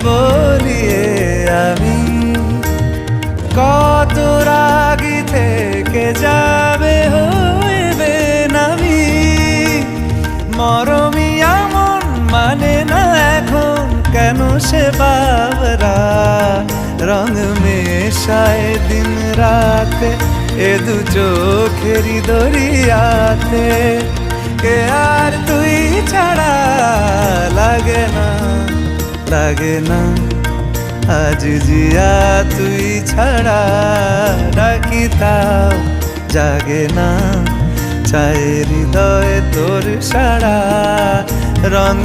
বলিয়ে আমি কত রাগি থেকে যাবে হইবে নামি মরমি এমন মানে না এখন কেন সে বাবরা রং মেশায় দিন রাতে এ দু চোখেরই দরিয়াতে কে আর তুই ছাড়া লাগে না লাগে না আজ জিয়া তুই ছাড়া ডাকি তাও জাগে না চায় হৃদয় তোর সারা রং